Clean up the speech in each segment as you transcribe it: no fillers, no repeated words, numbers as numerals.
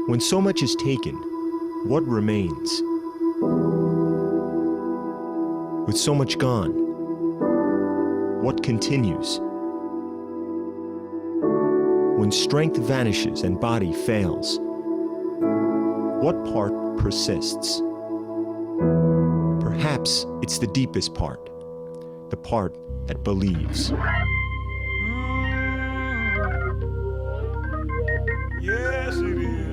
When so much is taken, what remains? With so much gone, what continues? When strength vanishes and body fails, what part persists? Perhaps it's the deepest part, the part that believes. Yes, it is.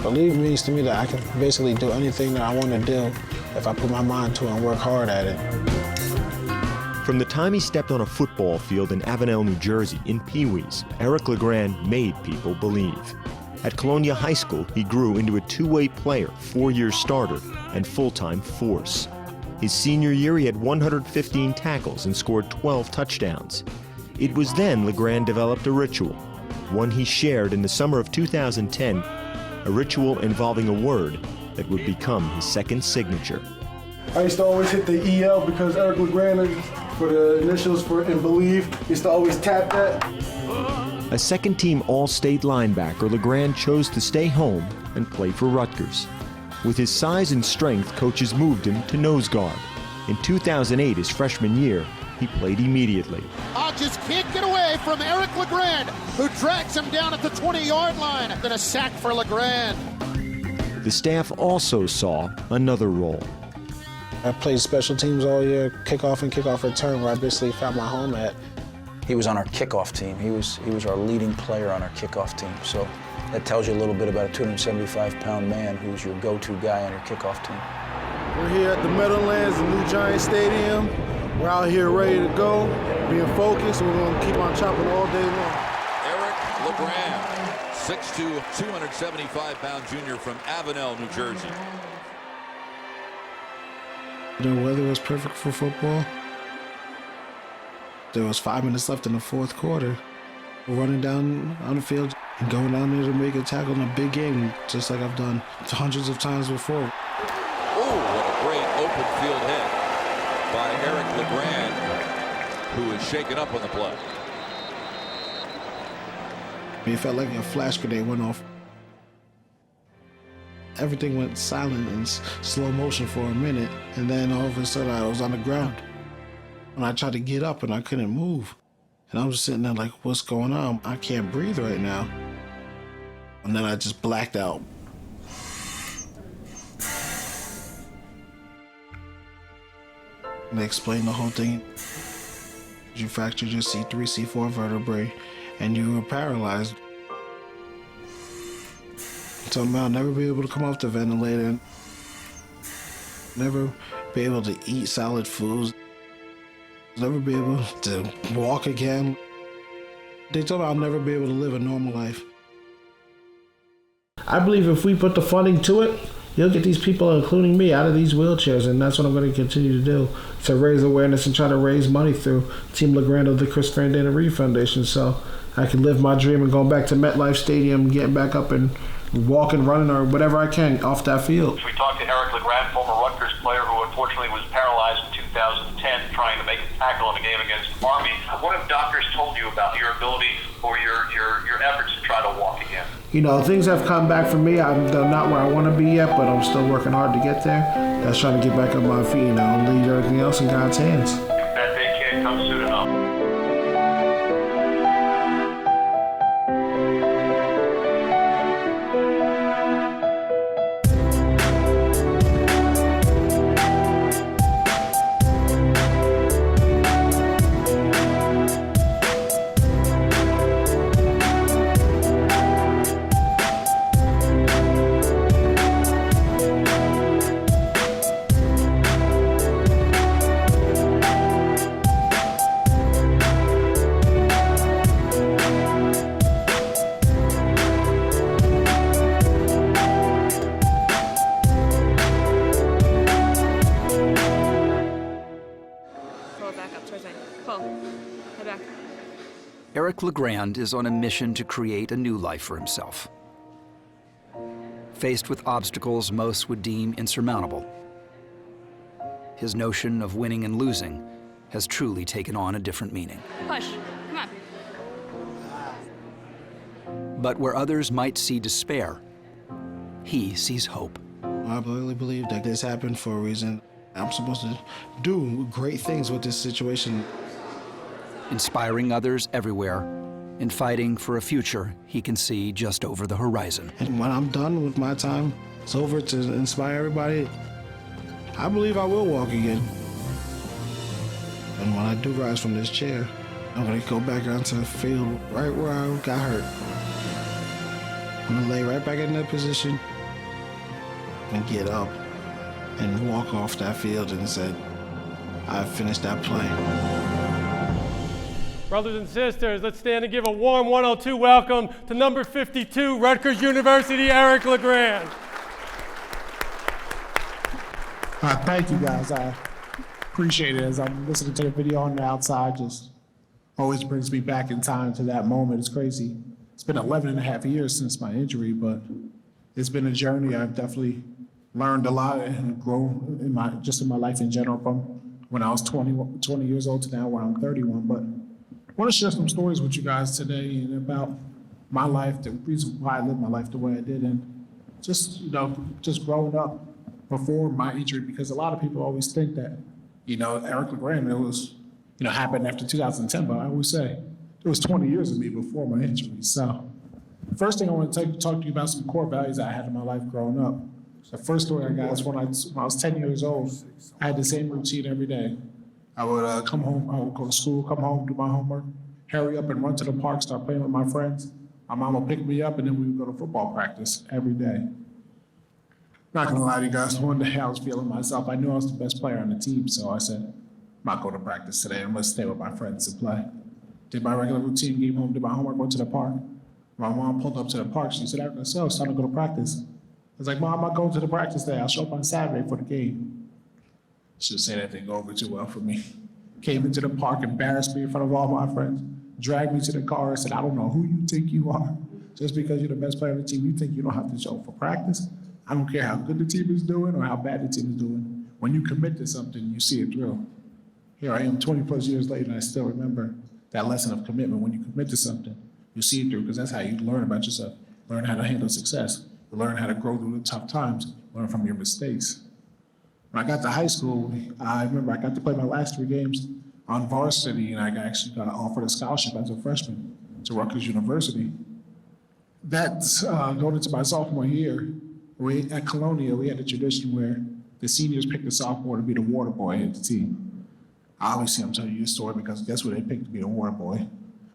Believe means to me that I can basically do anything that I want to do if I put my mind to it and work hard at it. From the time he stepped on a football field in Avenel, New Jersey, in Pee-wees, Eric LeGrand made people believe. At Colonia High School, he grew into a two-way player, four-year starter, and full-time force. His senior year, he had 115 tackles and scored 12 touchdowns. It was then LeGrand developed a ritual, one he shared in the summer of 2010, a ritual involving a word that would become his second signature. I used to always hit the EL because Eric LeGrand, for the initials for and believe, used to always tap that. A second-team All-State linebacker, LeGrand chose to stay home and play for Rutgers. With his size and strength, coaches moved him to nose guard. In 2008, his freshman year, he played immediately. Hodges can't get away from Eric LeGrand, who drags him down at the 20-yard line. Then a sack for LeGrand. The staff also saw another role. I played special teams all year, kickoff and kickoff return, where I basically found my home at. He was on our kickoff team. He was our leading player on our kickoff team. So that tells you a little bit about a 275-pound man who's your go-to guy on your kickoff team. We're here at the Meadowlands, the new Giant Stadium. We're out here ready to go, being focused, and we're going to keep on chopping all day long. Eric LeGrand, 6'2", 275-pound junior from Avenel, New Jersey. The weather was perfect for football. There was 5 minutes left in the fourth quarter. We're running down on the field and going down there to make a tackle in a big game, just like I've done hundreds of times before. Oh, what a great open field hit by Eric LeGrand, who is shaken up on the play. It felt like a flash grenade went off. Everything went silent in slow motion for a minute, and then all of a sudden I was on the ground. And I tried to get up and I couldn't move. And I was sitting there like, what's going on? I can't breathe right now. And then I just blacked out. And they explained the whole thing. You fractured your C3, C4 vertebrae, and you were paralyzed. So I'll never be able to come off the ventilator, never be able to eat solid foods, never be able to walk again. They told me I'll never be able to live a normal life. I believe if we put the funding to it, you'll get these people, including me, out of these wheelchairs, and that's what I'm going to continue to do, to raise awareness and try to raise money through Team LeGrand of the Chris Grandin Reed Foundation, so I can live my dream and go back to MetLife Stadium, getting back up and walking, running, or whatever I can off that field. We talked to Eric LeGrand, former Rutgers player who unfortunately was paralyzed in 2010 trying to make a tackle in a game against Army. What have doctors told you about your ability or your efforts to try to walk again? You know, things have come back for me. I'm not where I want to be yet, but I'm still working hard to get there. That's trying to get back on my feet, and leave everything else in God's hands. That day can't come soon enough. Eric LeGrand is on a mission to create a new life for himself. Faced with obstacles most would deem insurmountable, his notion of winning and losing has truly taken on a different meaning. Push. Come on. But where others might see despair, he sees hope. I really believe that this happened for a reason. I'm supposed to do great things with this situation. Inspiring others everywhere and fighting for a future he can see just over the horizon. And when I'm done with my time, it's over to inspire everybody. I believe I will walk again. And when I do rise from this chair, I'm gonna go back onto the field right where I got hurt. I'm gonna lay right back in that position and get up and walk off that field and say, I finished that play. Brothers and sisters, let's stand and give a warm 102 welcome to number 52, Rutgers University, Eric LeGrand. Thank you, guys. I appreciate it. As I'm listening to the video on the outside, just always brings me back in time to that moment. It's crazy. It's been 11 and a half years since my injury, but it's been a journey. I've definitely learned a lot and grown in my life in general, from when I was 20 years old to now where I'm 31. But I want to share some stories with you guys today and about my life, the reason why I lived my life the way I did, and just growing up before my injury, because a lot of people always think that, Eric LeGrand, it was, happened after 2010, but I always say it was 20 years of me before my injury. So first thing I want to talk to you about some core values I had in my life growing up. The first story I got is when I was 10 years old, I had the same routine every day. I would come home, I would go to school, come home, do my homework, hurry up and run to the park, start playing with my friends. My mom would pick me up, and then we would go to football practice every day. Not gonna lie to you guys, one day I was feeling myself. I knew I was the best player on the team, so I said, I'm not going to practice today. I'm gonna stay with my friends and play. Did my regular routine, came home, did my homework, went to the park. My mom pulled up to the park. She said, Eric, it's time to go to practice. I was like, Mom, I'm not going to the practice day. I'll show up on Saturday for the game. She said that didn't go over too well for me. Came into the park, embarrassed me in front of all my friends, dragged me to the car and said, I don't know who you think you are. Just because you're the best player on the team, you think you don't have to show up for practice? I don't care how good the team is doing or how bad the team is doing. When you commit to something, you see it through. Here I am 20 plus years later, and I still remember that lesson of commitment. When you commit to something, you see it through, because that's how you learn about yourself, learn how to handle success, learn how to grow through the tough times, learn from your mistakes. When I got to high school, I remember I got to play my last 3 games on varsity, and I actually got offered a scholarship as a freshman to Rutgers University. That's going into my sophomore year. At Colonial, we had a tradition where the seniors picked the sophomore to be the water boy at the team. Obviously, I'm telling you this story because guess what they picked to be the water boy.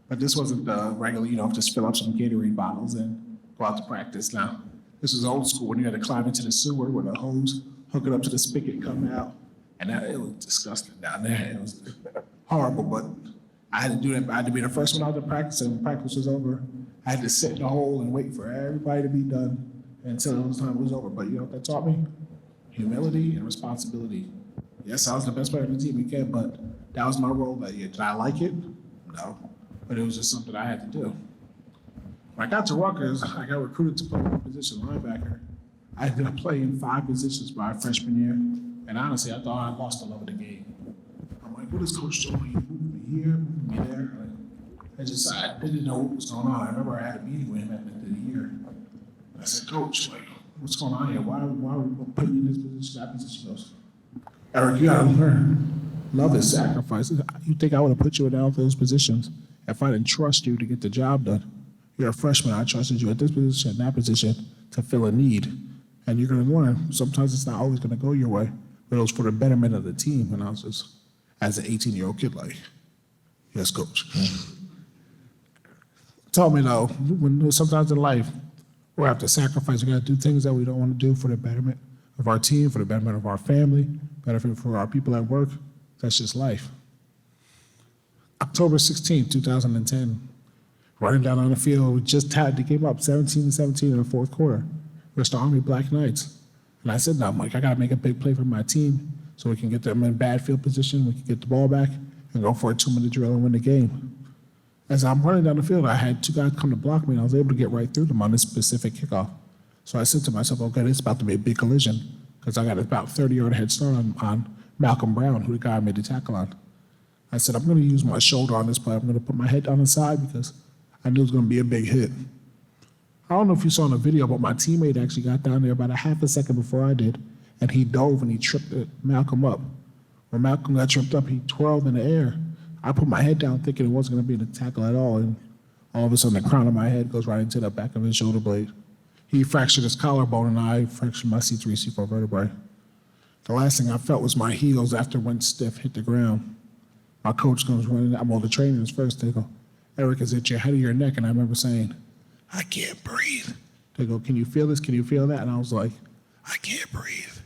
But this wasn't the regular, just fill up some Gatorade bottles and go out to practice. Now, this was old school when you had to climb into the sewer with a hose, hook it up to the spigot, come out. And it was disgusting down there. It was horrible, but I had to do that. I had to be the first one out to practice, and when practice was over, I had to sit in the hole and wait for everybody to be done until the time was over. But you know what that taught me? Humility and responsibility. Yes, I was the best player on the team again, but that was my role that year. Did I like it? No. But it was just something I had to do. When I got to Rutgers, I got recruited to play one position, linebacker. I ended up playing 5 positions my freshman year, and honestly, I thought I lost the love of the game. I'm like, what is Coach doing? He moved me here, moved me there. I didn't know what was going on. I remember I had a meeting with him at the end of the year. I said, Coach, what's going on here? Why are we putting you in this position, that position? He goes, Eric, you gotta learn. Love is sacrifice. You think I would have put you in all those positions if I didn't trust you to get the job done? You're a freshman. I trusted you at this position, that position, to fill a need. And you're gonna learn. Sometimes it's not always gonna go your way, but it was for the betterment of the team. And I was just, as an 18-year-old kid, like, yes, Coach. Told me though, when sometimes in life, we have to sacrifice. We got to do things that we don't want to do for the betterment of our team, for the betterment of our family, benefit for our people at work. That's just life. October 16, 2010, running down on the field, we just tied the game up 17-17 in the fourth quarter versus the Army Black Knights. And I said, no, Mike, I got to make a big play for my team so we can get them in bad field position, we can get the ball back and go for a 2-minute drill and win the game. As I'm running down the field, I had 2 guys come to block me, and I was able to get right through them on this specific kickoff. So I said to myself, okay, this is about to be a big collision, because I got about 30-yard head start on Malcolm Brown, who the guy made the tackle on. I said, I'm going to use my shoulder on this play. I'm going to put my head down the side because I knew it was going to be a big hit. I don't know if you saw in the video, but my teammate actually got down there about a half a second before I did, and he dove and he tripped Malcolm up. When Malcolm got tripped up, he twirled in the air. I put my head down thinking it wasn't going to be a tackle at all, and all of a sudden the crown of my head goes right into the back of his shoulder blade. He fractured his collarbone, and I fractured my C3, C4 vertebrae. The last thing I felt was my heels after it went stiff, hit the ground. My coach comes running, I'm all the trainers first. They go, Eric, is it your head or your neck? And I remember saying, I can't breathe. They go, can you feel this? Can you feel that? And I was like, I can't breathe.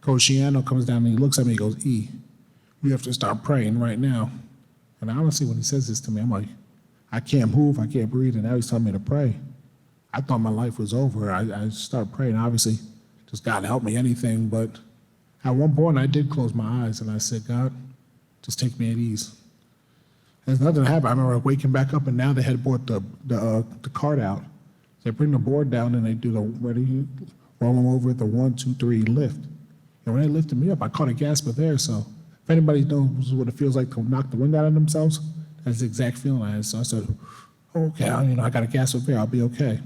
Coach Shiano comes down and he looks at me, he goes, E, we have to start praying right now. And honestly, when he says this to me, I'm like, I can't move, I can't breathe, and now he's telling me to pray. I thought my life was over. I started praying, obviously, just God help me, anything. But at one point, I did close my eyes, and I said, God, just take me at ease. There's nothing happened. I remember waking back up, and now they had brought the cart out. They bring the board down, and they do the ready, roll them over at the 1, 2, 3 lift. And when they lifted me up, I caught a gasp of air. So if anybody knows what it feels like to knock the wind out of themselves, that's the exact feeling I had. So I said, okay, I got a gasp of air. I'll be okay.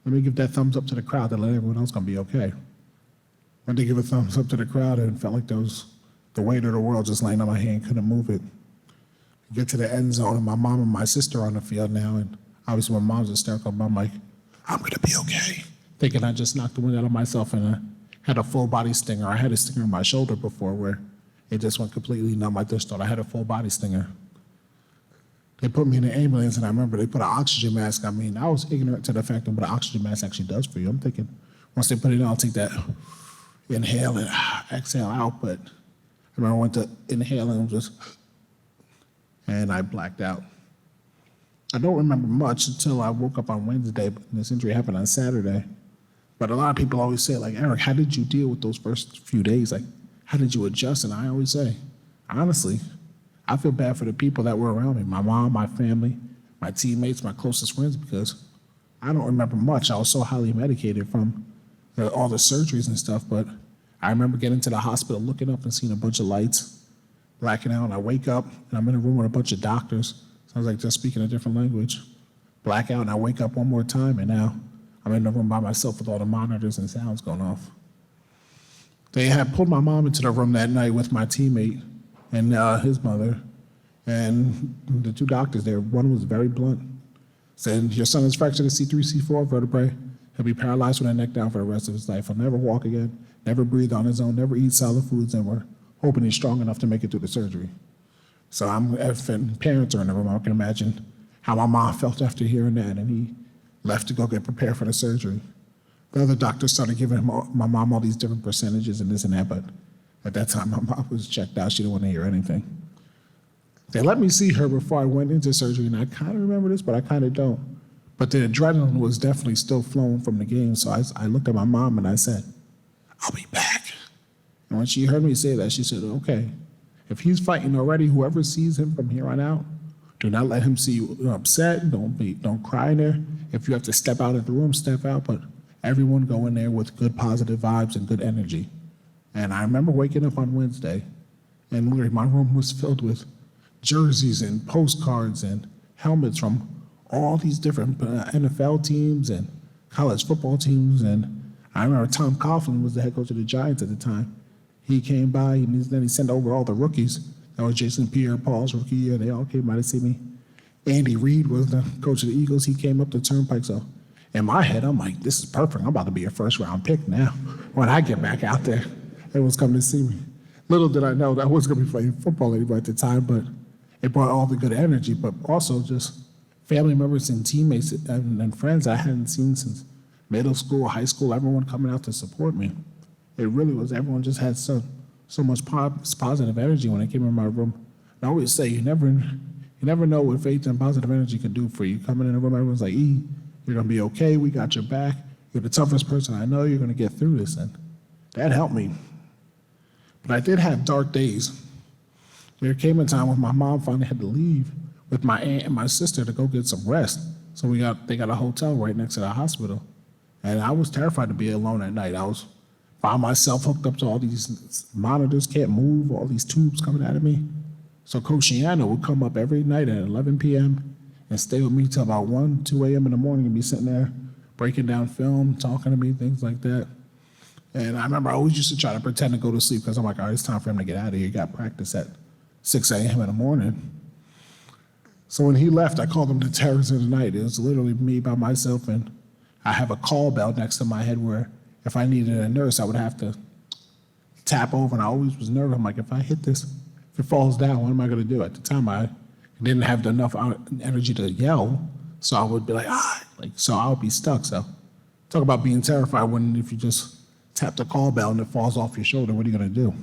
Let me give that thumbs up to the crowd to let everyone else gonna be okay. When they give a thumbs up to the crowd, and it felt like there was the weight of the world just laying on my hand, couldn't move it. I get to the end zone, and my mom and my sister are on the field now, and obviously my mom's hysterical, but I'm like, I'm gonna be okay. Thinking I just knocked the wind out of myself, and I had a full body stinger. I had a stinger on my shoulder before where it just went completely numb. I just thought I had a full body stinger. They put me in the ambulance, and I remember they put an oxygen mask on me, and I was ignorant to the fact of what an oxygen mask actually does for you. I'm thinking, once they put it on, I'll take that inhale and exhale out, but I remember I went to inhale and I blacked out. I don't remember much until I woke up on Wednesday, but this injury happened on Saturday. But a lot of people always say, like, Eric, how did you deal with those first few days? Like, how did you adjust? And I always say, honestly, I feel bad for the people that were around me, my mom, my family, my teammates, my closest friends, because I don't remember much. I was so highly medicated from all the surgeries and stuff, but I remember getting to the hospital, looking up and seeing a bunch of lights, blacking out, and I wake up, and I'm in a room with a bunch of doctors. Sounds like just speaking a different language. Black out, and I wake up one more time, and now I'm in the room by myself with all the monitors and sounds going off. They had pulled my mom into the room that night with my teammate and his mother, and the two doctors there, one was very blunt. Said, your son has fractured a C3, C4 vertebrae. He'll be paralyzed from the neck down for the rest of his life. He'll never walk again, never breathe on his own, never eat solid foods, and we're hoping he's strong enough to make it through the surgery. So if parents are in the room, I can imagine how my mom felt after hearing that, and he left to go get prepared for the surgery. The other doctors started giving my mom all these different percentages and this and that, but at that time, my mom was checked out. She didn't want to hear anything. They let me see her before I went into surgery, and I kind of remember this, but I kind of don't. But the adrenaline was definitely still flowing from the game, so I looked at my mom and I said, I'll be back. And when she heard me say that, she said, okay, if he's fighting already, whoever sees him from here on out, do not let him see you upset. Don't cry in there. If you have to step out of the room, step out, but everyone go in there with good positive vibes and good energy. And I remember waking up on Wednesday, and literally my room was filled with jerseys and postcards and helmets from all these different NFL teams and college football teams. And I remember Tom Coughlin was the head coach of the Giants at the time. He came by, and then he sent over all the rookies. That was Jason Pierre-Paul's rookie year. They all came by to see me. Andy Reid was the coach of the Eagles. He came up the Turnpike. So in my head, I'm like, this is perfect. I'm about to be a first-round pick now. When I get back out there, everyone's coming to see me. Little did I know that I wasn't going to be playing football anymore at the time, but it brought all the good energy, but also just family members and teammates and friends I hadn't seen since middle school, high school, everyone coming out to support me. It really was, everyone just had so much positive energy when I came in my room. And I always say, you never know what faith and positive energy can do for you. Coming in a room, everyone's like, E, you're gonna be okay, we got your back. You're the toughest person I know, you're gonna get through this. And that helped me. But I did have dark days. There came a time when my mom finally had to leave with my aunt and my sister to go get some rest. So they got a hotel right next to the hospital. And I was terrified to be alone at night. I was by myself hooked up to all these monitors, can't move, all these tubes coming out of me. So Coach Shiano would come up every night at 11 p.m. and stay with me till about 1, 2 a.m. in the morning and be sitting there breaking down film, talking to me, things like that. And I remember I always used to try to pretend to go to sleep because I'm like, all right, it's time for him to get out of here. He got practice at 6 a.m. in the morning. So when he left, I called him the terrors of the night. It was literally me by myself, and I have a call bell next to my head where if I needed a nurse, I would have to tap over, and I always was nervous. I'm like, if I hit this, if it falls down, what am I going to do? At the time, I didn't have enough energy to yell, so I would be like, so I would be stuck. So talk about being terrified when if you just tap the call bell and it falls off your shoulder, what are you going to do?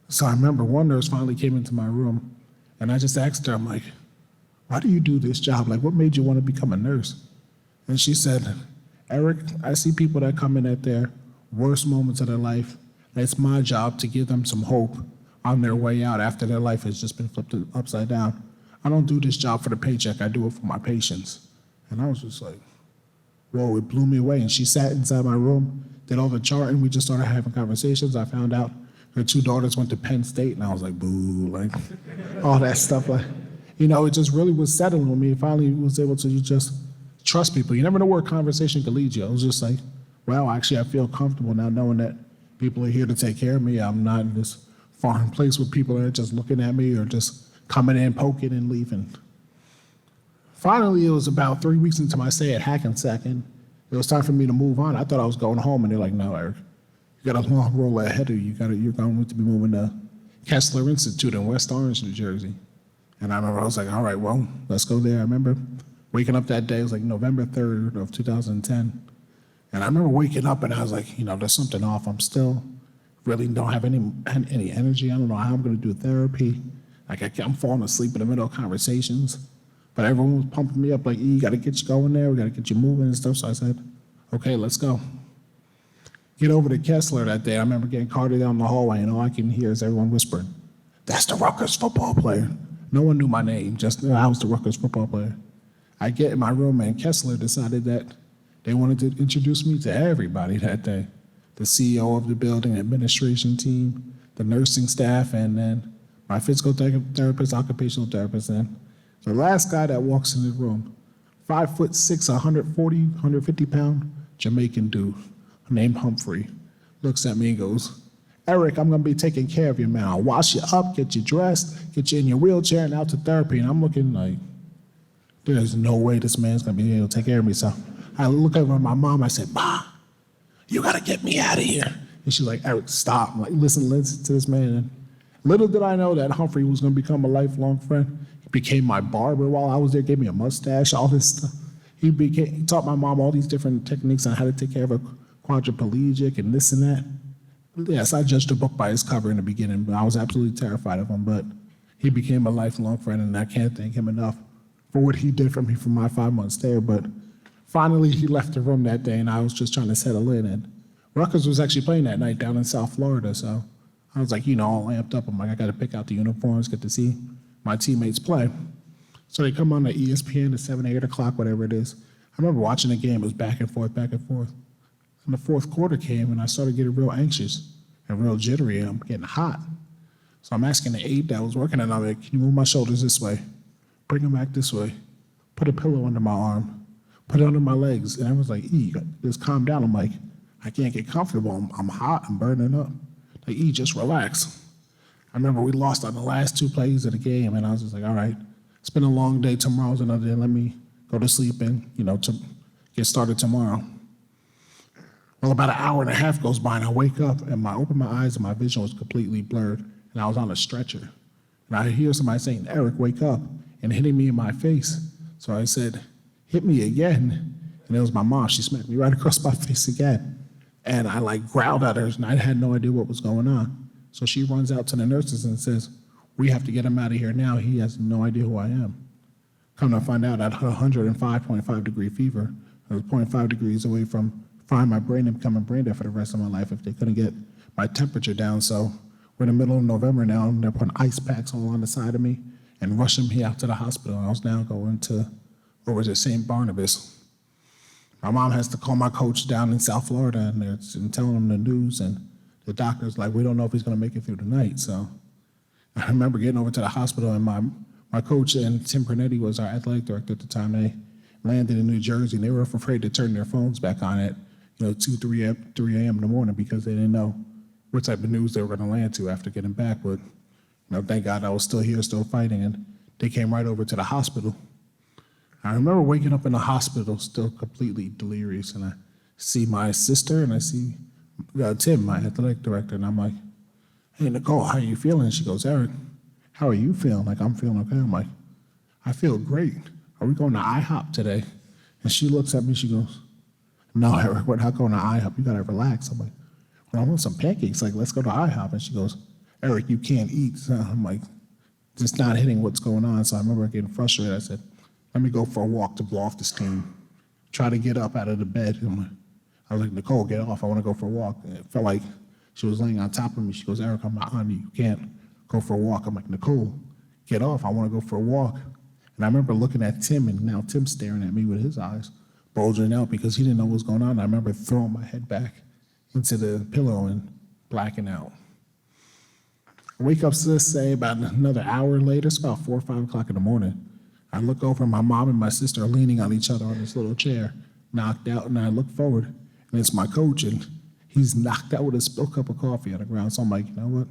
So I remember one nurse finally came into my room, and I just asked her, I'm like, why do you do this job? Like, what made you want to become a nurse? And she said, Eric, I see people that come in at their worst moments of their life, and it's my job to give them some hope on their way out after their life has just been flipped upside down. I don't do this job for the paycheck, I do it for my patients. And I was just like, whoa, it blew me away. And she sat inside my room, did all the charting, we just started having conversations. I found out her 2 daughters went to Penn State, and I was like, boo, like, all that stuff. Like, you know, it just really was settling with me. Finally was able to just trust people. You never know where a conversation could lead you. I was just like, wow, actually, I feel comfortable now knowing that people are here to take care of me. I'm not in this foreign place where people are just looking at me or just coming in, poking, and leaving. Finally, it was about 3 weeks into my stay at Hackensack, and it was time for me to move on. I thought I was going home, and they're like, no, Eric, you got a long roll ahead of you. You're going to be moving to Kessler Institute in West Orange, New Jersey. And I remember I was like, all right, well, let's go there. I remember waking up that day, it was like November 3rd of 2010. And I remember waking up and I was like, you know, there's something off. I'm still really don't have any energy. I don't know how I'm going to do therapy. Like I'm falling asleep in the middle of conversations. But everyone was pumping me up like, you got to get you going there. We got to get you moving and stuff. So I said, okay, let's go. Get over to Kessler that day. I remember getting carted down the hallway and all I can hear is everyone whispering, that's the Rutgers football player. No one knew my name, just I was the Rutgers football player. I get in my room and Kessler decided that they wanted to introduce me to everybody that day. The CEO of the building, administration team, the nursing staff, and then my physical therapist, occupational therapist, and the last guy that walks in the room, 5'6", 140, 150-pound Jamaican dude named Humphrey, looks at me and goes, Eric, I'm going to be taking care of you, man. I'll wash you up, get you dressed, get you in your wheelchair and out to therapy. And I'm looking like, there's no way this man's going to be able to take care of me. So I look over at my mom. I said, Ma, you got to get me out of here. And she's like, Eric, stop. I'm like, listen to this man. And little did I know that Humphrey was going to become a lifelong friend. He became my barber while I was there, gave me a mustache, all this stuff. He taught my mom all these different techniques on how to take care of a quadriplegic and this and that. Yes, I judged the book by its cover in the beginning, but I was absolutely terrified of him. But he became a lifelong friend, and I can't thank him enough for what he did for me for my 5 months there. But finally, he left the room that day, and I was just trying to settle in. And Rutgers was actually playing that night down in South Florida, so I was like, all amped up. I'm like, I got to pick out the uniforms, get to see my teammates play. So they come on to ESPN at 7, 8 o'clock, whatever it is. I remember watching the game. It was back and forth, back and forth. And the fourth quarter came, and I started getting real anxious and real jittery, and I'm getting hot. So I'm asking the aide that was working, and I'm like, can you move my shoulders this way? Bring them back this way. Put a pillow under my arm. Put it under my legs. And everyone's like, just calm down. I'm like, I can't get comfortable. I'm hot. I'm burning up. Like, just relax. I remember we lost on the last 2 plays of the game, and I was just like, all right, it's been a long day. Tomorrow's another day. Let me go to sleep and, to get started tomorrow. Well, about an hour and a half goes by, and I wake up, and I open my eyes, and my vision was completely blurred, and I was on a stretcher. And I hear somebody saying, Eric, wake up, and hitting me in my face. So I said, hit me again. And it was my mom. She smacked me right across my face again. And I growled at her, and I had no idea what was going on. So she runs out to the nurses and says, we have to get him out of here now. He has no idea who I am. Come to find out, I had 105.5 degree fever. I was 0.5 degrees away from frying my brain and becoming brain dead for the rest of my life if they couldn't get my temperature down. So we're in the middle of November now, and they're putting ice packs all on the side of me and rushing me out to the hospital. I was now going to, St. Barnabas. My mom has to call my coach down in South Florida, and they're telling him the news, and the doctor's like, we don't know if he's going to make it through the night. So I remember getting over to the hospital, and my coach and Tim Pernetti was our athletic director at the time. They landed in New Jersey, and they were afraid to turn their phones back on at 2, 3 a.m. in the morning because they didn't know what type of news they were going to land to after getting back. But thank God I was still here, still fighting, and they came right over to the hospital. I remember waking up in the hospital still completely delirious, and I see my sister and I see Tim, my athletic director, and I'm like, "Hey, Nicole, how are you feeling?" And she goes, "Eric, how are you feeling?" Like, "I'm feeling okay." I'm like, "I feel great. Are we going to IHOP today?" And she looks at me, she goes, "No, Eric, we're not going to IHOP. You got to relax." I'm like, "Well, I want some pancakes. Like, let's go to IHOP." And she goes, "Eric, you can't eat." So I'm like, just not hitting what's going on. So I remember getting frustrated. I said, "Let me go for a walk to blow off the steam." Try to get up out of the bed. I was like, "Nicole, get off. I want to go for a walk." And it felt like she was laying on top of me. She goes, "Eric, I'm not on you. You can't go for a walk." I'm like, "Nicole, get off. I want to go for a walk." And I remember looking at Tim, and now Tim's staring at me with his eyes bulging out because he didn't know what was going on. I remember throwing my head back into the pillow and blacking out. I wake up, let's say, about another hour later. It's about 4 or 5 o'clock in the morning. I look over, my mom and my sister are leaning on each other on this little chair, knocked out, and I look forward, and it's my coach, and he's knocked out with a spilled cup of coffee on the ground. So I'm like, you know what?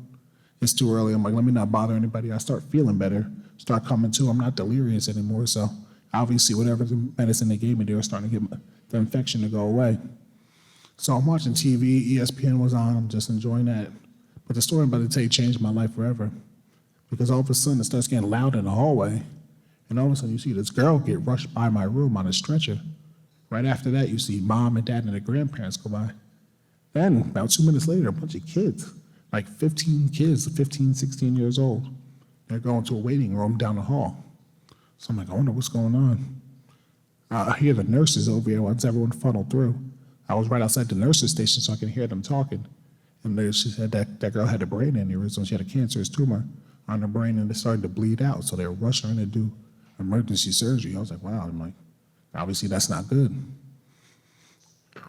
It's too early. I'm like, let me not bother anybody. I start feeling better, start coming to. I'm not delirious anymore. So obviously, whatever the medicine they gave me, they were starting to get the infection to go away. So I'm watching TV. ESPN was on. I'm just enjoying that. But the story I'm about to tell you changed my life forever, because all of a sudden it starts getting loud in the hallway, and all of a sudden you see this girl get rushed by my room on a stretcher. Right after that, you see mom and dad and the grandparents go by. Then, about 2 minutes later, a bunch of kids, like 15 kids, 15, 16 years old, they're going to a waiting room down the hall. So I'm like, I wonder what's going on. I hear the nurses over here once everyone funneled through. I was right outside the nurses station so I could hear them talking. And she said that girl had a brain aneurysm. She had a cancerous tumor on her brain, and it started to bleed out. So they were rushing her in to do emergency surgery. I was like, wow. I'm like, obviously that's not good.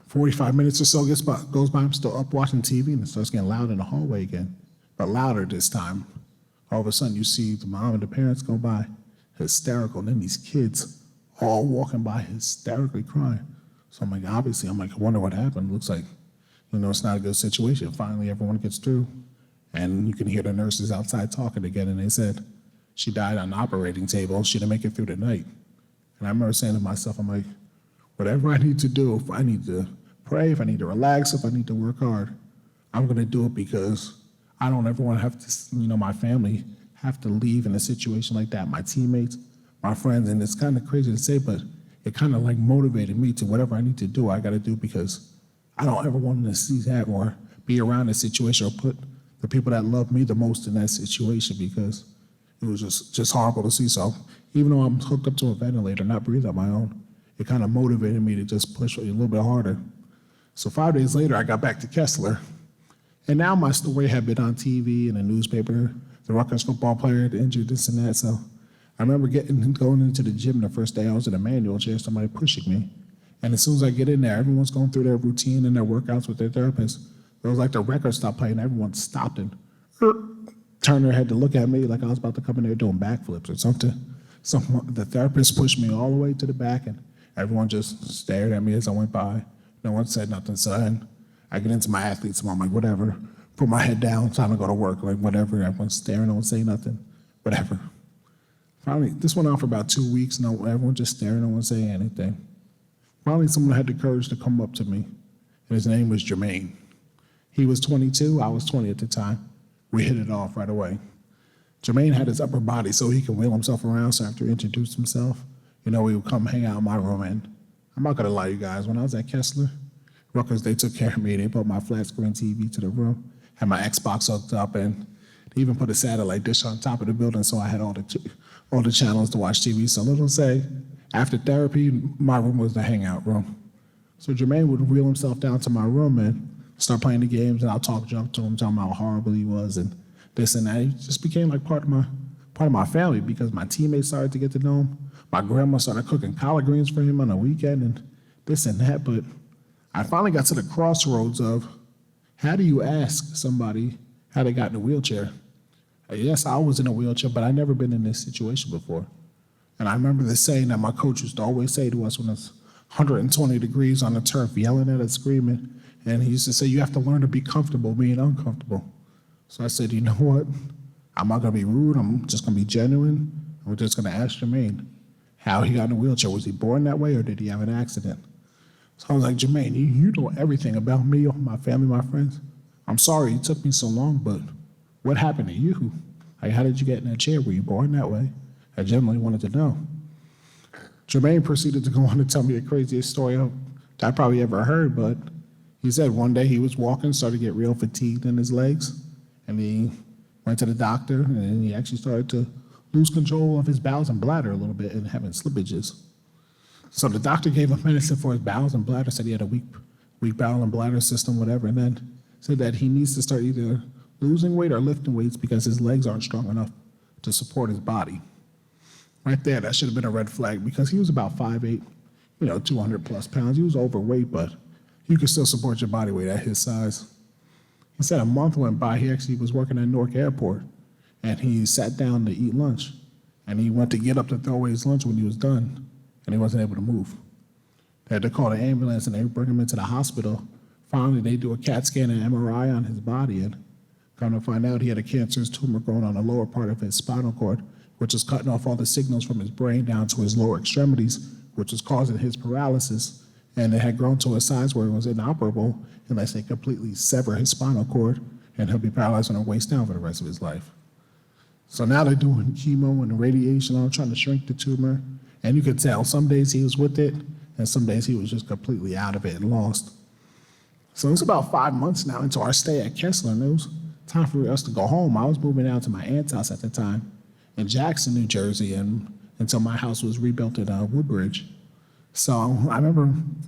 45 minutes or so goes by. I'm still up watching TV, and it starts getting loud in the hallway again, but louder this time. All of a sudden, you see the mom and the parents go by, hysterical, and then these kids all walking by hysterically crying. So I'm like, obviously, I wonder what happened. Looks like, it's not a good situation. Finally, everyone gets through, and you can hear the nurses outside talking again, and they said she died on the operating table. She didn't make it through the night. And I remember saying to myself, I'm like, whatever I need to do, if I need to pray, if I need to relax, if I need to work hard, I'm going to do it, because I don't ever want to have to, my family have to leave in a situation like that, my teammates, my friends. And it's kind of crazy to say, but it kind of like motivated me to whatever I need to do, I got to do, because I don't ever want to see that or be around a situation or put the people that love me the most in that situation, because it was just horrible to see. So even though I'm hooked up to a ventilator, not breathing on my own, it kind of motivated me to just push a little bit harder. So 5 days later, I got back to Kessler. And now my story had been on TV and the newspaper, the Rutgers football player, the injured, this and that. So I remember going into the gym the first day. I was in a manual chair, somebody pushing me. And as soon as I get in there, everyone's going through their routine and their workouts with their therapist. It was like the record stopped playing. Everyone stopped and turned their head to look at me like I was about to come in there doing backflips or something. The therapist pushed me all the way to the back, and everyone just stared at me as I went by. No one said nothing. So I get into my athletes, and I'm like, whatever. Put my head down, time to go to work, like whatever. Everyone's staring, no one saying nothing, whatever. Finally, this went on for about 2 weeks. No, everyone just staring, no one saying anything. Finally, someone had the courage to come up to me, and his name was Jermaine. He was 22, I was 20 at the time. We hit it off right away. Jermaine had his upper body so he could wheel himself around, so after he introduced himself, he would come hang out in my room. And I'm not gonna lie to you guys, when I was at Kessler, Rutgers, they took care of me. They put my flat screen TV to the room, had my Xbox hooked up, and they even put a satellite dish on top of the building, so I had all the channels to watch TV. So little say, after therapy, my room was the hangout room. So Jermaine would wheel himself down to my room and start playing the games, and I'll talk junk to him, telling him how horrible he was and this and that. He just became like part of my family, because my teammates started to get to know him. My grandma started cooking collard greens for him on the weekend and this and that. But I finally got to the crossroads of, how do you ask somebody how they got in a wheelchair? Yes, I was in a wheelchair, but I'd never been in this situation before. And I remember the saying that my coach used to always say to us when it's 120 degrees on the turf, yelling at us, screaming. And he used to say, you have to learn to be comfortable being uncomfortable. So I said, you know what? I'm not going to be rude. I'm just going to be genuine. We're just going to ask Jermaine how he got in a wheelchair. Was he born that way or did he have an accident? So I was like, Jermaine, you know everything about me, my family, my friends. I'm sorry it took me so long, but what happened to you? Like, how did you get in that chair? Were you born that way? I genuinely wanted to know. Jermaine proceeded to go on to tell me the craziest story I probably ever heard, but he said one day he was walking, started to get real fatigued in his legs, and he went to the doctor, and he actually started to lose control of his bowels and bladder a little bit and having slippages. So the doctor gave him medicine for his bowels and bladder, said he had a weak bowel and bladder system, whatever, and then said that he needs to start either losing weight or lifting weights because his legs aren't strong enough to support his body. Right there, that should have been a red flag because he was about 5'8", 200 plus pounds. He was overweight, but you could still support your body weight at his size. He said a month went by. He actually was working at Newark Airport, and he sat down to eat lunch, and he went to get up to throw away his lunch when he was done, and he wasn't able to move. They had to call the ambulance, and they bring him into the hospital. Finally, they do a CAT scan and MRI on his body, and come to find out he had a cancerous tumor growing on the lower part of his spinal cord, which was cutting off all the signals from his brain down to his lower extremities, which was causing his paralysis. And it had grown to a size where it was inoperable unless they completely sever his spinal cord, and he'll be paralyzed from the waist down for the rest of his life. So now they're doing chemo and radiation on trying to shrink the tumor. And you could tell some days he was with it, and some days he was just completely out of it and lost. So it's about 5 months now into our stay at Kessler, and it was time for us to go home. I was moving out to my aunt's house at the time in Jackson, New Jersey, and until my house was rebuilt at Woodbridge. So I remember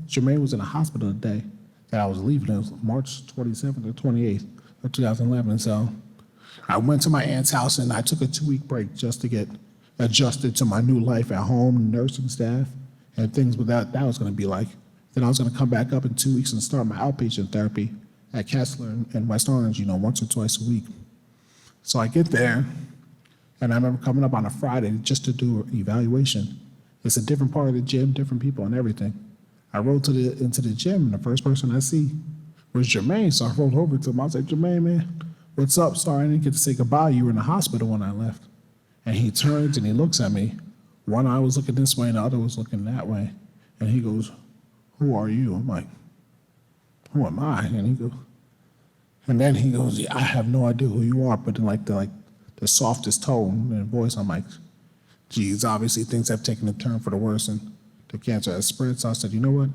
Jermaine was in the hospital the day that I was leaving. It was March 27th or 28th of 2011. So I went to my aunt's house and I took a 2-week break just to get adjusted to my new life at home, nursing staff, and things what that was going to be like. Then I was going to come back up in 2 weeks and start my outpatient therapy at Kessler in West Orange, once or twice a week. So I get there, and I remember coming up on a Friday just to do an evaluation. It's a different part of the gym, different people and everything. I rolled into the gym, and the first person I see was Jermaine, so I rolled over to him. I was like, Jermaine, man, what's up? Sorry, I didn't get to say goodbye. You were in the hospital when I left. And he turns and he looks at me. One eye was looking this way and the other was looking that way. And he goes, who are you? I'm like, who am I? And then he goes, yeah, I have no idea who you are, but in the softest tone and voice, I'm like, geez, obviously things have taken a turn for the worse and the cancer has spread. So I said, you know what?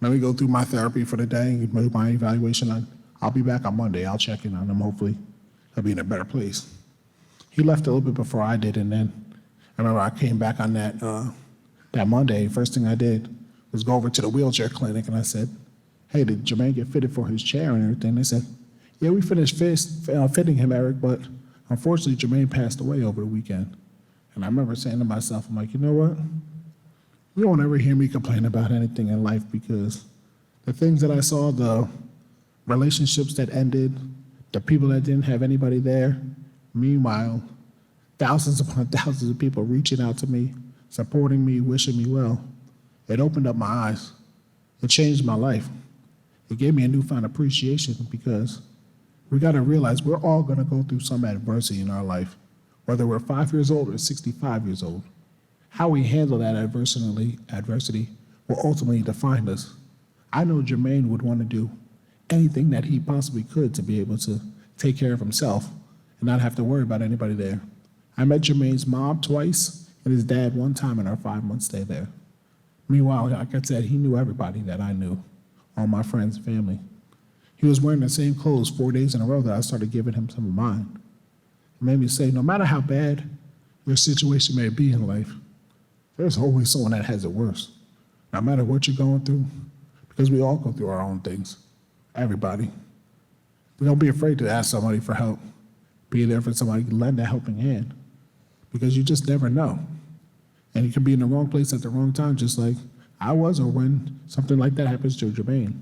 Let me go through my therapy for the day and do my evaluation. I'll be back on Monday. I'll check in on him. Hopefully he'll be in a better place. He left a little bit before I did, and then I remember I came back on that Monday. First thing I did was go over to the wheelchair clinic, and I said, hey, did Jermaine get fitted for his chair and everything? They said, yeah, we finished fitting him, Eric, but unfortunately Jermaine passed away over the weekend. And I remember saying to myself, I'm like, you know what? You won't ever hear me complain about anything in life because the things that I saw, the relationships that ended, the people that didn't have anybody there, meanwhile, thousands upon thousands of people reaching out to me, supporting me, wishing me well. It opened up my eyes. It changed my life. It gave me a newfound appreciation because we got to realize we're all going to go through some adversity in our life, whether we're 5 years old or 65 years old. How we handle that adversity will ultimately define us. I know Jermaine would want to do anything that he possibly could to be able to take care of himself and not have to worry about anybody there. I met Jermaine's mom twice and his dad one time in our 5-month stay there. Meanwhile, like I said, he knew everybody that I knew, all my friends and family. He was wearing the same clothes 4 days in a row that I started giving him some of mine. It made me say, no matter how bad your situation may be in life, there's always someone that has it worse. No matter what you're going through, because we all go through our own things, everybody. Don't be afraid to ask somebody for help. Be there for somebody, lend a helping hand, because you just never know. And you can be in the wrong place at the wrong time, just like I was, or when something like that happens to Jermaine.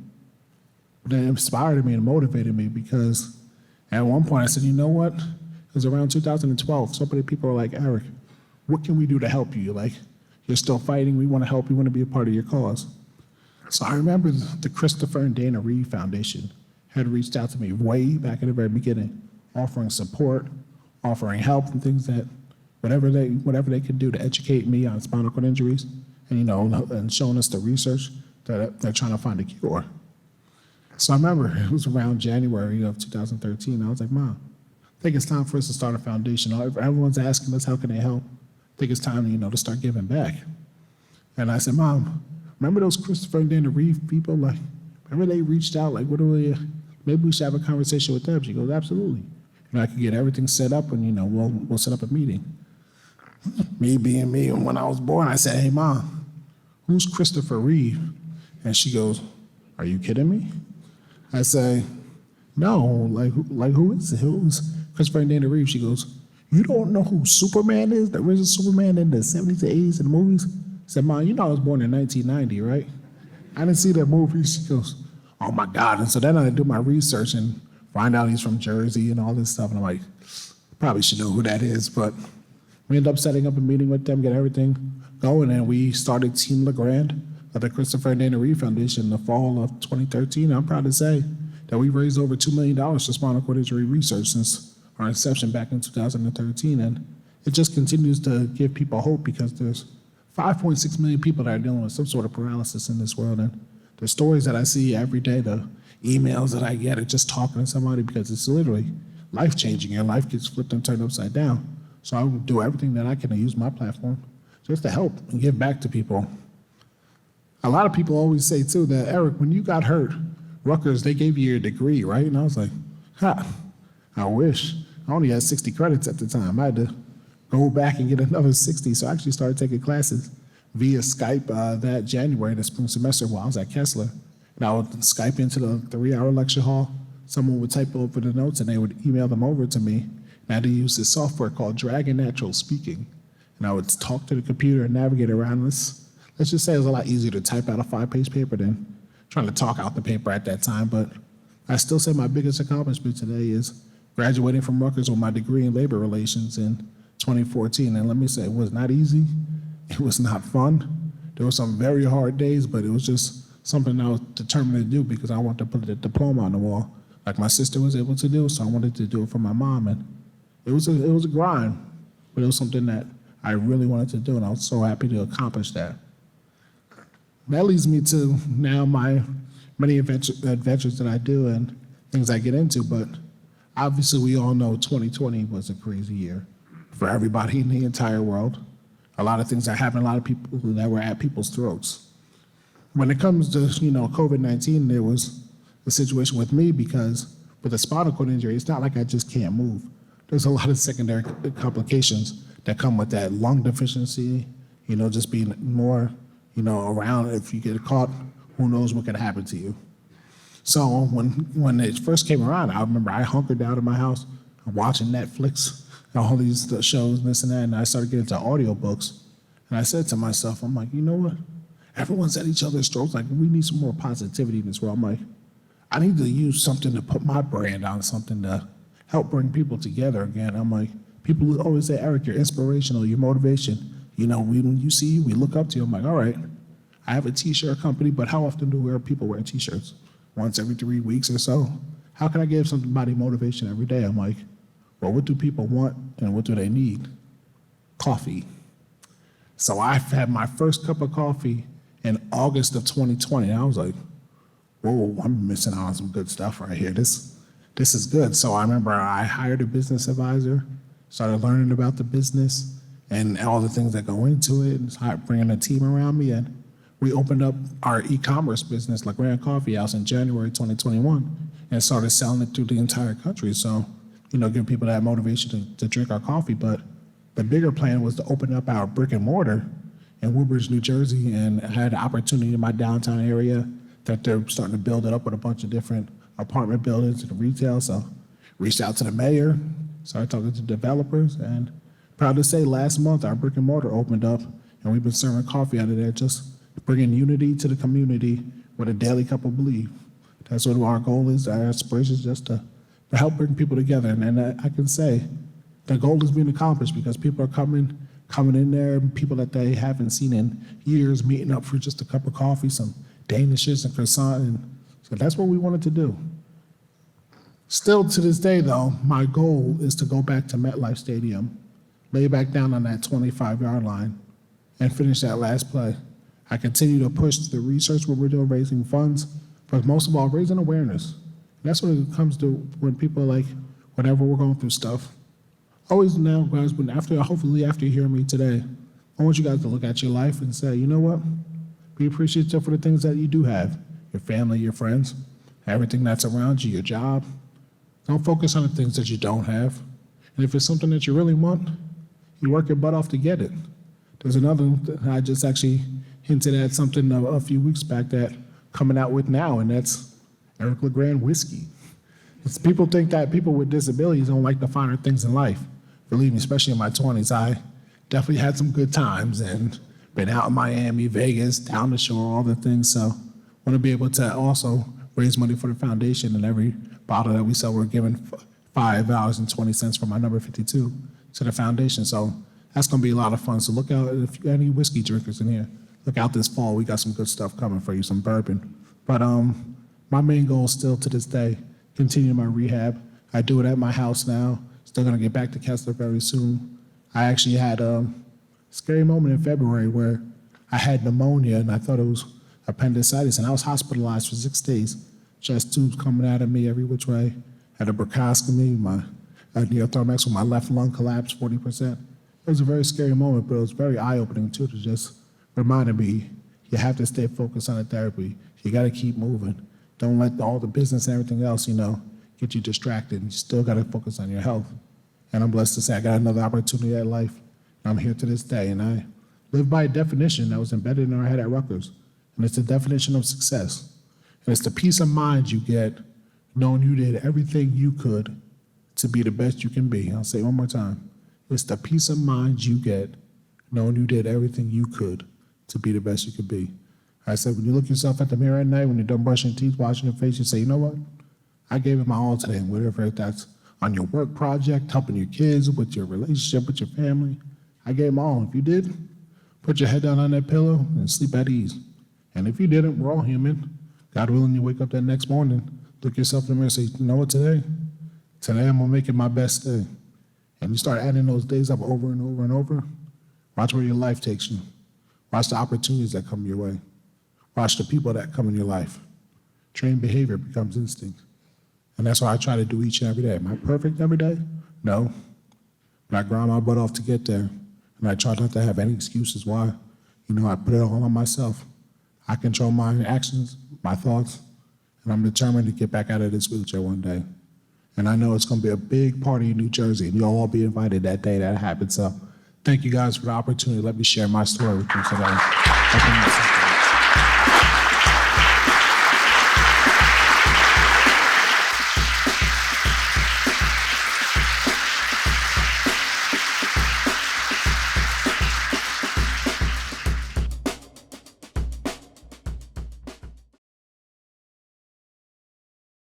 But it inspired me and motivated me because at one point I said, you know what? It was around 2012. So many people were like, Eric, what can we do to help you? Like, you're still fighting. We want to help. We want to be a part of your cause. So I remember the Christopher and Dana Reeve Foundation had reached out to me way back in the very beginning, offering support, offering help and things that whatever they could do to educate me on spinal cord injuries, and and showing us the research that they're trying to find a cure. So I remember it was around January of 2013. I was like, Mom, I think it's time for us to start a foundation. Everyone's asking us how can they help. I think it's time, to start giving back. And I said, Mom, remember those Christopher and Dana Reeve people? Like, remember they reached out, like, maybe we should have a conversation with them. She goes, absolutely. I could get everything set up and, we'll set up a meeting. Me being me, and when I was born, I said, hey, Mom, who's Christopher Reeve? And she goes, are you kidding me? I say, no, like who is it? Who's Christopher and Dana Reeve? She goes, you don't know who Superman is? The original Superman in the 70s and 80s in the movies? I said, Mom, I was born in 1990, right? I didn't see that movie. She goes, oh my God. And so then I do my research and find out he's from Jersey and all this stuff. And I'm like, probably should know who that is. But we ended up setting up a meeting with them, get everything going. And we started Team LeGrand of the Christopher and Dana Reeve Foundation in the fall of 2013. I'm proud to say that we raised over $2 million for spinal cord injury research since our inception back in 2013. And it just continues to give people hope because there's 5.6 million people that are dealing with some sort of paralysis in this world. And the stories that I see every day, the emails that I get, are just talking to somebody because it's literally life-changing. Your life gets flipped and turned upside down. So I will do everything that I can to use my platform just to help and give back to people. A lot of people always say, too, that, Eric, when you got hurt, Rutgers, they gave you your degree, right? And I was like, I wish. I only had 60 credits at the time. I had to go back and get another 60. So I actually started taking classes via Skype that January, the spring semester, while I was at Kessler. And I would Skype into the 3-hour lecture hall. Someone would type over the notes, and they would email them over to me. And I had to use this software called Dragon Natural Speaking. And I would talk to the computer and navigate around this. Let's just say it was a lot easier to type out a 5-page paper than trying to talk out the paper at that time. But I still say my biggest accomplishment today is graduating from Rutgers with my degree in labor relations in 2014. And let me say, it was not easy. It was not fun. There were some very hard days, but it was just something I was determined to do because I wanted to put the diploma on the wall like my sister was able to do. So I wanted to do it for my mom. And it was a grind, but it was something that I really wanted to do. And I was so happy to accomplish that. That leads me to now my many adventures that I do and things I get into. But obviously, we all know 2020 was a crazy year for everybody in the entire world. A lot of things that happened, a lot of people that were at people's throats. When it comes to COVID-19, there was a situation with me because with a spinal cord injury, it's not like I just can't move. There's a lot of secondary complications that come with that: lung deficiency, just being more around. If you get caught, who knows what could happen to you. So when it first came around, I remember I hunkered down in my house watching Netflix and all these shows and this and that, and I started getting into audiobooks. And I said to myself, I'm like, you know what? Everyone's at each other's throats. Like, we need some more positivity in this world. I'm like, I need to use something to put my brand on, something to help bring people together again. I'm like, people always say, Eric, you're inspirational, you're motivation. When you see you, we look up to you. I'm like, all right, I have a T-shirt company, but how often do people wear T-shirts? Once every 3 weeks or so. How can I give somebody motivation every day? I'm like, well, what do people want and what do they need? Coffee. So I had my first cup of coffee in August of 2020. And I was like, whoa, I'm missing out on some good stuff right here. This is good. So I remember I hired a business advisor, started learning about the business and all the things that go into it, and started bringing a team around me. And we opened up our e-commerce business, LeGrand Coffee House, in January 2021 and started selling it through the entire country. So, give people that motivation to drink our coffee. But the bigger plan was to open up our brick and mortar in Woodbridge, New Jersey, and I had the opportunity in my downtown area that they're starting to build it up with a bunch of different apartment buildings and retail. So reached out to the mayor, started talking to developers, and proud to say last month our brick and mortar opened up and we've been serving coffee out of there, just bringing unity to the community with a daily cup of belief. That's what our goal is. Our aspiration is just to help bring people together. And I can say the goal is being accomplished because people are coming in there, people that they haven't seen in years, meeting up for just a cup of coffee, some Danishes and croissant, and so that's what we wanted to do. Still to this day, though, my goal is to go back to MetLife Stadium, lay back down on that 25-yard line, and finish that last play. I continue to push the research what we're doing, raising funds, but most of all, raising awareness. And that's what it comes to when people like, whenever we're going through stuff. Always now, guys, hopefully after you hear me today, I want you guys to look at your life and say, you know what? Be appreciative for the things that you do have, your family, your friends, everything that's around you, your job. Don't focus on the things that you don't have. And if it's something that you really want, you work your butt off to get it. There's another, I just actually hinted at something a few weeks back that coming out with now, and that's Eric LeGrand whiskey. People think that people with disabilities don't like the finer things in life. Believe me, especially in my 20s, I definitely had some good times and been out in Miami, Vegas, down the shore, all the things. So I want to be able to also raise money for the foundation, and every bottle that we sell, we're giving $5.20 for my number 52 to the foundation. So that's going to be a lot of fun. So look out, if any whiskey drinkers in here, look out this fall. We got some good stuff coming for you, some bourbon. But my main goal is still to this day, continue my rehab. I do it at my house now. Still going to get back to Kessler very soon. I actually had a scary moment in February where I had pneumonia and I thought it was appendicitis, and I was hospitalized for 6 days. Chest tubes coming out of me every which way. Had a bronchoscopy, my neothorax with my left lung collapsed 40%. It was a very scary moment, but it was very eye-opening too, to just remind me, you have to stay focused on the therapy. You got to keep moving. Don't let all the business and everything else, get you distracted. You still got to focus on your health. And I'm blessed to say I got another opportunity at life. And I'm here to this day, and I live by a definition that was embedded in our head at Rutgers, and it's the definition of success. And it's the peace of mind you get knowing you did everything you could to be the best you can be. I'll say it one more time. It's the peace of mind you get knowing you did everything you could to be the best you could be. I said, when you look yourself at the mirror at night, when you're done brushing your teeth, washing your face, you say, you know what? I gave it my all today, and whatever that's on your work project, helping your kids, with your relationship, with your family, I gave my all. If you did, put your head down on that pillow and sleep at ease. And if you didn't, we're all human. God willing, you wake up that next morning, look yourself in the mirror and say, you know what, today I'm going to make it my best day. And you start adding those days up over and over and over. Watch where your life takes you. Watch the opportunities that come your way. Watch the people that come in your life. Trained behavior becomes instinct. And that's what I try to do each and every day. Am I perfect every day? No. But I grind my butt off to get there. And I try not to have any excuses why. I put it all on myself. I control my actions, my thoughts, and I'm determined to get back out of this wheelchair one day. And I know it's going to be a big party in New Jersey, and you'll all be invited that day that happens. So thank you guys for the opportunity. Let me share my story with you today.